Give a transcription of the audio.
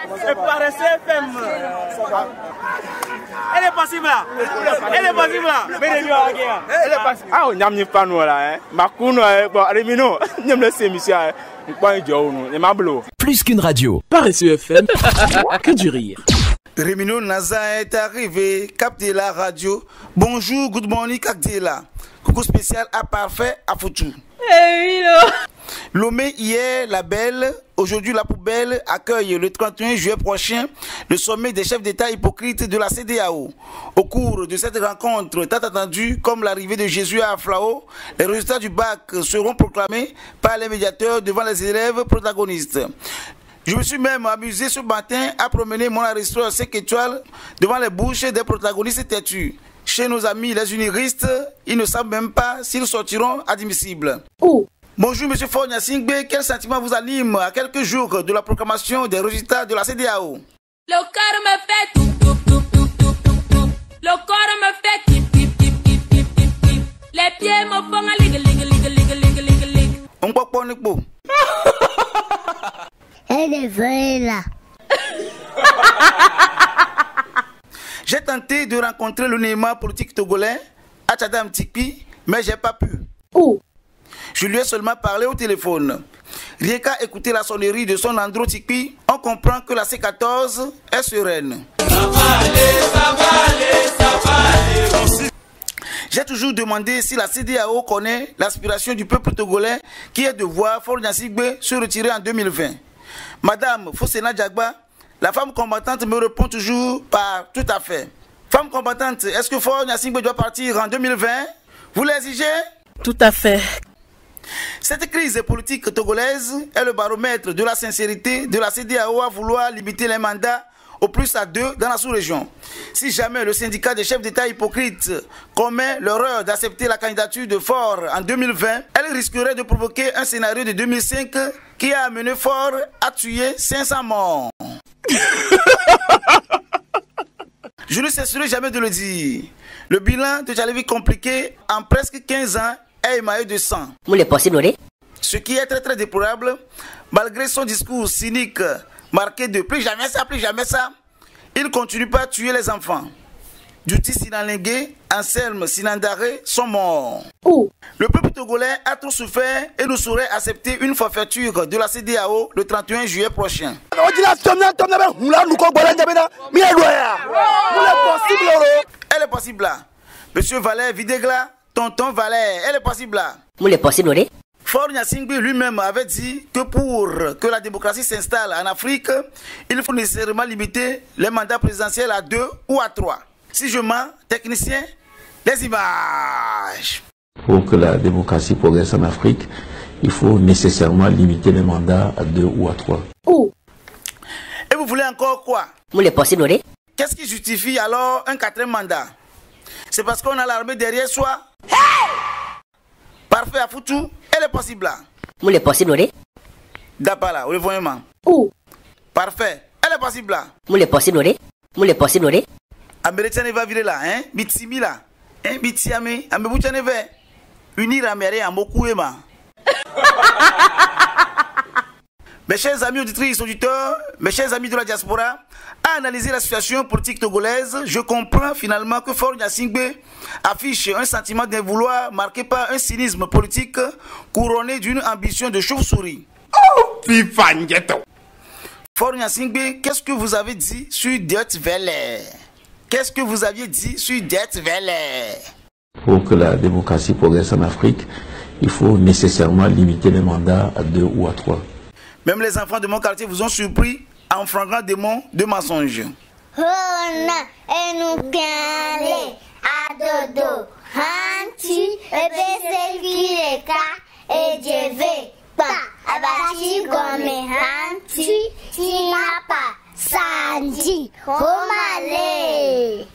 Et paresseux FM. Elle est possible là. Elle est possible là. Elle est possible. Ah, on n'y a pas nous là. Makuno, bon, Rémino, n'y me laissez monsieur. Plus qu'une radio. Paresseux FM. Que du rire. Rémino Naza est arrivé, capté la radio. Bonjour, good morning, capté là. Coucou spécial à Parfait à Foutou. Lomé hier, la belle, aujourd'hui la poubelle accueille le 31 juillet prochain le sommet des chefs d'État hypocrites de la CEDEAO. Au cours de cette rencontre tant attendue comme l'arrivée de Jésus à Aflao, les résultats du bac seront proclamés par les médiateurs devant les élèves protagonistes. Je me suis même amusé ce matin à promener mon restaurant 5 étoiles devant les bouches des protagonistes têtus. Chez nos amis les uniristes, ils ne savent même pas s'ils sortiront admissibles. Bonjour Monsieur Fornia Singbe, quel sentiment vous anime à quelques jours de la proclamation des résultats de la CEDEAO? Le corps me fait le corps me fait les pieds me font lig. On peut pas nous. Elle est vraie là. J'ai tenté de rencontrer le Neymar politique togolais, Achadam Tikpi, mais j'ai pas pu. Je lui ai seulement parlé au téléphone. Rien qu'à écouter la sonnerie de son Andro Tikpi, on comprend que la C14 est sereine. Ça va aller. J'ai toujours demandé si la CEDEAO connaît l'aspiration du peuple togolais qui est de voir Fornia Singbe se retirer en 2020. Madame Fosena Diagba, la femme combattante me répond toujours par tout à fait. Femme combattante, est-ce que Fornia Singbe doit partir en 2020? Vous l'exigez? Tout à fait. Cette crise politique togolaise est le baromètre de la sincérité de la CEDEAO à vouloir limiter les mandats au plus à 2 dans la sous-région. Si jamais le syndicat des chefs d'État hypocrites commet l'erreur d'accepter la candidature de Faure en 2020, elle risquerait de provoquer un scénario de 2005 qui a amené Faure à tuer 500 morts. Je ne cesserai jamais de le dire. Le bilan de Tchalevi compliqué en presque 15 ans est émaillé de sang. Ce qui est très très déplorable, malgré son discours cynique marqué de plus jamais ça, il continue pas à tuer les enfants. Duty Sinanlengue, Anselme Sinandare sont morts. Le peuple togolais a trop souffert et ne saurait accepter une forfaiture de la CEDEAO le 31 juillet prochain. Elle est possible là. Monsieur Valère Videgla, tonton Valère, elle est possible là. Fornia Singbe lui-même avait dit que pour que la démocratie s'installe en Afrique, il faut nécessairement limiter les mandats présidentiels à 2 ou à 3. Si je mens, technicien, les images. Pour que la démocratie progresse en Afrique, il faut nécessairement limiter les mandats à 2 ou à 3. Et vous voulez encore quoi? Qu'est-ce qui justifie alors un 4e mandat? C'est parce qu'on a l'armée derrière soi? Parfait à Foutou, elle est possible là. D'abord, le voyement. Parfait, elle est possible là. Américain va virer là, hein? Bitsimi là. Hein? Bitsiame, Amébouchane va unir Américain à Mokouema. Mes chers amis auditrices, auditeurs, mes chers amis de la diaspora, à analyser la situation politique togolaise, je comprends finalement que Fornia Singbe affiche un sentiment d'un vouloir marqué par un cynisme politique couronné d'une ambition de chauve-souris. Fornia Singbe, qu'est-ce que vous avez dit sur Deutsche Welle? Qu'est-ce que vous aviez dit sur Deutsche Welle? Pour que la démocratie progresse en Afrique, il faut nécessairement limiter les mandats à 2 ou à 3. Même les enfants de mon quartier vous ont surpris en flagrant démon de mensonges. Sanji, Romale.